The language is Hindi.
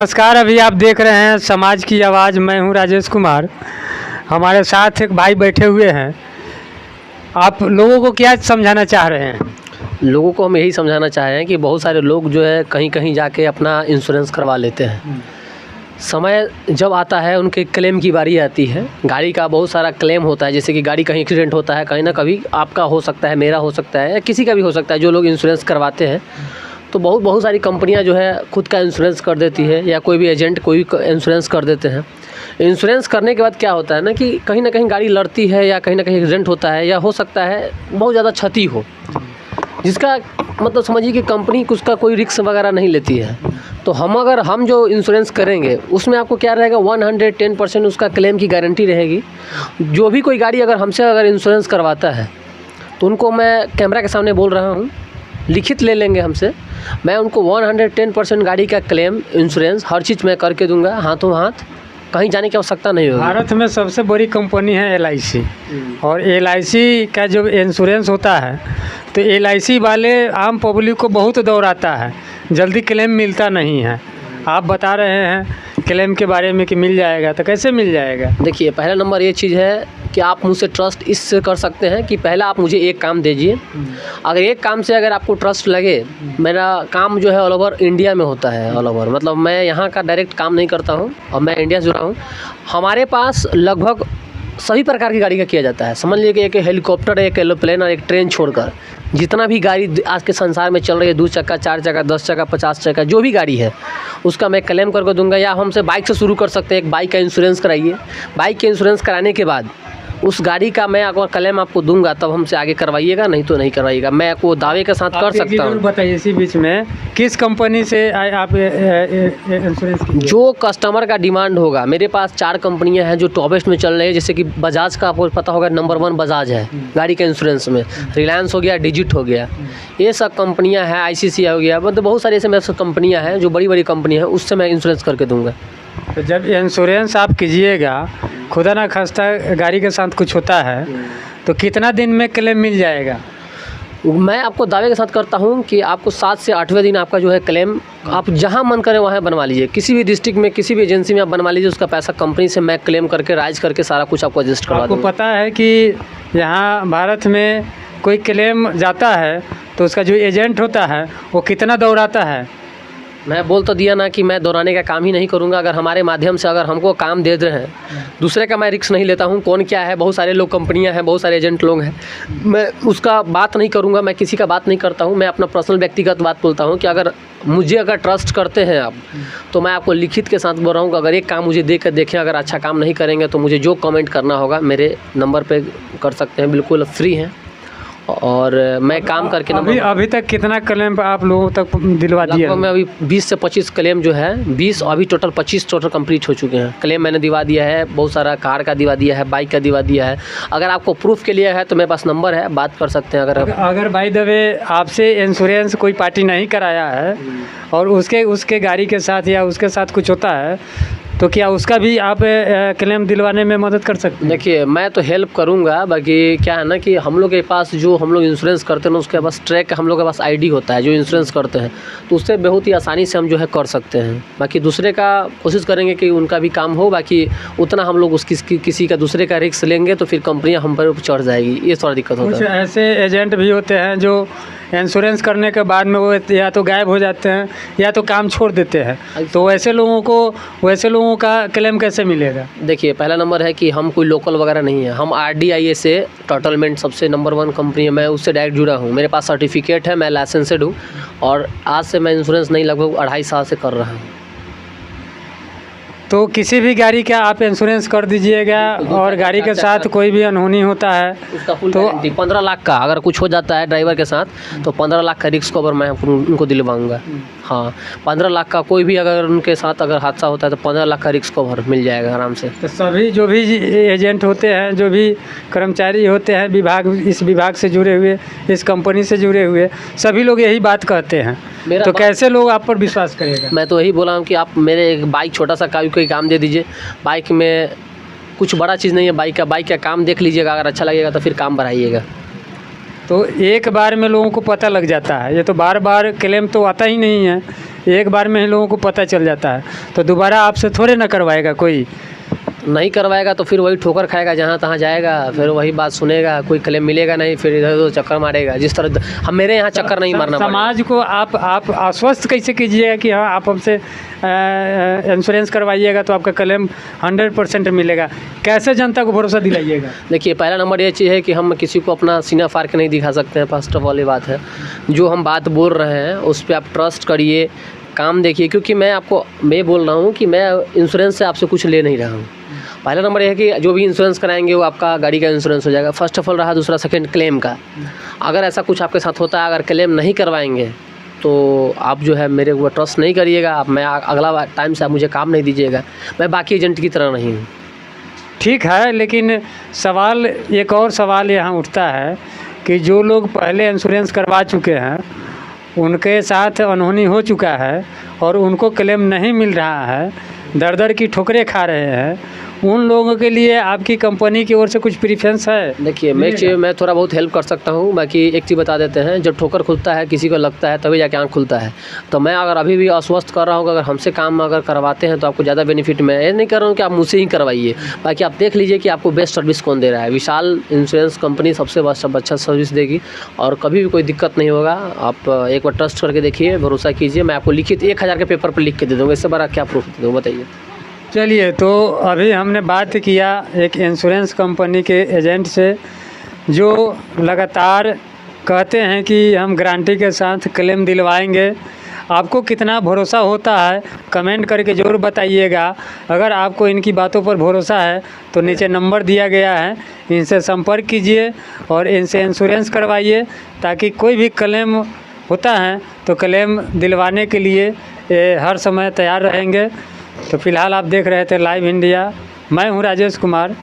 नमस्कार। अभी आप देख रहे हैं समाज की आवाज़। मैं हूं राजेश कुमार। हमारे साथ एक भाई बैठे हुए हैं। आप लोगों को क्या समझाना चाह रहे हैं? लोगों को हम यही समझाना चाह रहे हैं कि बहुत सारे लोग जो है कहीं कहीं जाके अपना इंश्योरेंस करवा लेते हैं। समय जब आता है उनके क्लेम की बारी आती है। गाड़ी का बहुत सारा क्लेम होता है, जैसे कि गाड़ी कहीं एक्सीडेंट होता है, कहीं ना कभी आपका हो सकता है, मेरा हो सकता है, या किसी का भी हो सकता है। जो लोग इंश्योरेंस करवाते हैं तो बहुत सारी कंपनियां जो है खुद का इंश्योरेंस कर देती है, या कोई भी एजेंट कोई इंश्योरेंस कर देते हैं। इंश्योरेंस करने के बाद क्या होता है ना कि कहीं ना कहीं गाड़ी लड़ती है, या कहीं ना कहीं एक्सीडेंट होता है, या हो सकता है बहुत ज़्यादा क्षति हो, जिसका मतलब समझिए कि कंपनी उसका कोई रिस्क वगैरह नहीं लेती है। तो हम जो इंश्योरेंस करेंगे उसमें आपको क्या रहेगा, 110% उसका क्लेम की गारंटी रहेगी। जो भी कोई गाड़ी अगर हमसे इंश्योरेंस करवाता है तो उनको मैं कैमरा के सामने बोल रहा हूँ, लिखित ले लेंगे हमसे। मैं उनको 110% गाड़ी का क्लेम इंश्योरेंस हर चीज़ मैं करके दूंगा, हाथों हाथ, कहीं जाने की आवश्यकता नहीं होगी। भारत में सबसे बड़ी कंपनी है LIC। और LIC का जो इंश्योरेंस होता है तो LIC वाले आम पब्लिक को बहुत दौड़ाता है, जल्दी क्लेम मिलता नहीं है। आप बता रहे हैं क्लेम के बारे में कि मिल जाएगा, तो कैसे मिल जाएगा? देखिए, पहला नंबर ये चीज़ है कि आप मुझसे ट्रस्ट इससे कर सकते हैं कि पहला आप मुझे एक काम दीजिए। अगर एक काम से अगर आपको ट्रस्ट लगे, मेरा काम जो है ऑल ओवर इंडिया में होता है। ऑल ओवर मतलब मैं यहाँ का डायरेक्ट काम नहीं करता हूँ, और मैं इंडिया से जुड़ा हूँ। हमारे पास लगभग सभी प्रकार की गाड़ी का किया जाता है। समझ लीजिए कि एक हेलीकॉप्टर, एक एरोप्लेन और एक ट्रेन छोड़कर जितना भी गाड़ी आज के संसार में चल रही है, 2 चक्का, 4 चक्का, 10 चक्का, 50 चक्का, जो भी गाड़ी है उसका मैं क्लेम करके दूंगा। या हमसे बाइक से शुरू कर सकते हैं, एक बाइक का इंश्योरेंस कराइए। बाइक के इंश्योरेंस कराने के बाद उस गाड़ी का मैं अगर क्लेम आपको दूंगा तब हमसे आगे करवाइएगा, नहीं तो नहीं करवाइएगा। मैं आपको दावे के साथ कर सकता हूँ। बताइए इसी बीच में, किस कंपनी से आप इंश्योरेंस कीजिए? जो कस्टमर का डिमांड होगा। मेरे पास 4 कंपनियां हैं जो टॉपेस्ट में चल रही है, जैसे कि बजाज का आपको पता होगा, नंबर 1 बजाज है गाड़ी के इंश्योरेंस में। रिलायंस हो गया, डिजिट हो गया, ये सब कंपनियां हैं। ICICI हो गया, मतलब बहुत सारी ऐसे मेरे कंपनियां हैं जो बड़ी बड़ी कंपनियां हैं, उससे मैं इंश्योरेंस करके दूंगा। तो जब इंश्योरेंस आप कीजिएगा, खुदा ना खास्ता गाड़ी के साथ कुछ होता है तो कितना दिन में क्लेम मिल जाएगा? मैं आपको दावे के साथ करता हूं कि आपको 7 से 8वें दिन आपका जो है क्लेम, आप जहां मन करे वहां बनवा लीजिए। किसी भी डिस्ट्रिक्ट में, किसी भी एजेंसी में आप बनवा लीजिए। उसका पैसा कंपनी से मैं क्लेम करके राइज करके सारा कुछ आपको एडजस्ट करवा दूँगा। आपको पता है कि यहाँ भारत में कोई क्लेम जाता है तो उसका जो एजेंट होता है वो कितना दौड़ाता है? मैं बोल तो दिया ना कि मैं दौड़ाने का काम ही नहीं करूंगा। अगर हमारे माध्यम से अगर हमको काम दे रहे हैं, दूसरे का मैं रिस्क नहीं लेता हूं। कौन क्या है, बहुत सारे लोग, कंपनियां हैं, बहुत सारे एजेंट लोग हैं, मैं उसका बात नहीं करूंगा। मैं किसी का बात नहीं करता हूं। मैं अपना पर्सनल व्यक्तिगत बात बोलता हूं कि अगर मुझे अगर ट्रस्ट करते हैं आप, तो मैं आपको लिखित के साथ बोल रहा हूँ कि अगर एक काम मुझे दे कर देखें, अगर अच्छा काम नहीं करेंगे तो मुझे जो कमेंट करना होगा मेरे नंबर पर कर सकते हैं, बिल्कुल फ्री हैं। और मैं काम करके अभी तक कितना क्लेम आप लोगों तक दिलवा दिया? मैं अभी 20 से 25 क्लेम जो है, 20 अभी टोटल 25 टोटल कंप्लीट हो चुके हैं। क्लेम मैंने दिवा दिया है, बहुत सारा कार का दिवा दिया है, बाइक का दिवा दिया है। अगर आपको प्रूफ के लिए है तो मेरे पास नंबर है, बात कर सकते हैं। अगर बाय द वे आपसे इंश्योरेंस कोई पार्टी नहीं कराया है और उसके गाड़ी के साथ या उसके साथ कुछ होता है, तो क्या उसका भी आप क्लेम दिलवाने में मदद कर सकते हैं? देखिए, मैं तो हेल्प करूंगा। बाकी क्या है ना कि हम लोग के पास जो हम लोग इंश्योरेंस करते हैं ना, उसके पास ट्रैक हम लोग के पास ID होता है जो इंश्योरेंस करते हैं, तो उससे बहुत ही आसानी से हम जो है कर सकते हैं। बाकी दूसरे का कोशिश करेंगे कि उनका भी काम हो। बाकी उतना हम लोग किसी का दूसरे का रिस्क लेंगे तो फिर कंपनियाँ हम पर चढ़ जाएगी, ये थोड़ा दिक्कत होता है। कुछ ऐसे एजेंट भी होते हैं जो इंश्योरेंस करने के बाद में वो या तो गायब हो जाते हैं या तो काम छोड़ देते हैं। तो वैसे लोगों का क्लेम कैसे मिलेगा? देखिए, पहला नंबर है कि हम कोई लोकल वगैरह नहीं है। हम RDIA से, टोटलमेंट सबसे नंबर 1 कंपनी है, मैं उससे डायरेक्ट जुड़ा हूँ। मेरे पास सर्टिफिकेट है, मैं लाइसेंसड हूँ, और आज से मैं इंश्योरेंस नहीं, लगभग 2.5 साल से कर रहा हूँ। तो किसी भी गाड़ी का आप इंश्योरेंस कर दीजिएगा, और गाड़ी के साथ कोई भी अनहोनी होता है उसका फुल तो गारंटी 15 लाख का। अगर कुछ हो जाता है ड्राइवर के साथ तो 15 लाख का रिस्क कवर मैं उनको दिलवाऊंगा। हाँ, 15 लाख का कोई भी अगर उनके साथ अगर हादसा होता है तो 15 लाख का रिस्क कवर मिल जाएगा आराम से। तो सभी जो भी एजेंट होते हैं, जो भी कर्मचारी होते हैं इस विभाग से जुड़े हुए, इस कंपनी से जुड़े हुए, सभी लोग यही बात कहते हैं। तो कैसे लोग आप पर विश्वास करेगा? मैं तो यही बोला हूँ कि आप मेरे एक बाइक छोटा सा कोई काम दे दीजिए। बाइक में कुछ बड़ा चीज़ नहीं है, बाइक का काम देख लीजिएगा, अगर अच्छा लगेगा तो फिर काम बढ़ाइएगा। तो एक बार में लोगों को पता लग जाता है, ये तो बार बार क्लेम तो आता ही नहीं है। एक बार में ही लोगों को पता चल जाता है, तो दोबारा आपसे थोड़े ना करवाएगा कोई। नहीं करवाएगा तो फिर वही ठोकर खाएगा, जहाँ तहाँ जाएगा, फिर वही बात सुनेगा, कोई क्लेम मिलेगा नहीं, फिर इधर उधर चक्कर मारेगा। जिस तरह हम मेरे यहाँ चक्कर नहीं मारना पड़ेगा। समाज को आप आश्वस्त कैसे कीजिएगा कि हाँ आप हमसे इंश्योरेंस करवाइएगा तो आपका क्लेम 100% मिलेगा? कैसे जनता को भरोसा दिलाइएगा? देखिए, पहला नंबर ये चीज़ है कि हम किसी को अपना सीना फाड़ के नहीं दिखा सकते हैं। फर्स्ट ऑफ ऑल ये बात है, जो हम बात बोल रहे हैं उस पर आप ट्रस्ट करिए, काम देखिए। क्योंकि मैं बोल रहा हूँ कि मैं इंश्योरेंस से आपसे कुछ ले नहीं रहा हूँ। पहला नंबर यह है कि जो भी इंश्योरेंस कराएंगे वो आपका गाड़ी का इंश्योरेंस हो जाएगा, फर्स्ट ऑफ ऑल रहा। दूसरा, सेकंड, क्लेम का। अगर ऐसा कुछ आपके साथ होता है, अगर क्लेम नहीं करवाएंगे तो आप जो है मेरे ऊपर ट्रस्ट नहीं करिएगा। आप मैं अगला टाइम से आप मुझे काम नहीं दीजिएगा। मैं बाकी एजेंट की तरह नहीं हूँ। ठीक है, लेकिन एक और सवाल यहाँ उठता है कि जो लोग पहले इंश्योरेंस करवा चुके हैं, उनके साथ अनहोनी हो चुका है और उनको क्लेम नहीं मिल रहा है, दर की ठोकरें खा रहे हैं, उन लोगों के लिए आपकी कंपनी की ओर से कुछ प्रेफरेंस है? देखिए, मैं थोड़ा बहुत हेल्प कर सकता हूँ। बाकी एक चीज़ बता देते हैं, जब ठोकर खुलता है, किसी को लगता है, तभी जाके आँख खुलता है। तो मैं अगर अभी भी आश्वस्त कर रहा हूँ कि अगर हमसे काम अगर करवाते हैं तो आपको ज़्यादा बेनिफिट। मैं ये नहीं कर रहा हूँ कि आप मुझसे ही करवाइए। बाकी आप देख लीजिए कि आपको बेस्ट सर्विस कौन दे रहा है। विशाल इंश्योरेंस कंपनी सबसे अच्छा सर्विस देगी और कभी भी कोई दिक्कत नहीं होगा। आप एक बार ट्रस्ट करके देखिए, भरोसा कीजिए। मैं आपको लिखित 1000 के पेपर पर लिख के दे दूँगा। इससे बड़ा क्या प्रूफ दे दूँ, बताइए। चलिए, तो अभी हमने बात किया एक इंश्योरेंस कंपनी के एजेंट से, जो लगातार कहते हैं कि हम गारंटी के साथ क्लेम दिलवाएंगे। आपको कितना भरोसा होता है कमेंट करके ज़रूर बताइएगा। अगर आपको इनकी बातों पर भरोसा है तो नीचे नंबर दिया गया है, इनसे संपर्क कीजिए और इनसे इंश्योरेंस करवाइए, ताकि कोई भी क्लेम होता है तो क्लेम दिलवाने के लिए हर समय तैयार रहेंगे। तो फिलहाल आप देख रहे थे लाइव इंडिया। मैं हूं राजेश कुमार।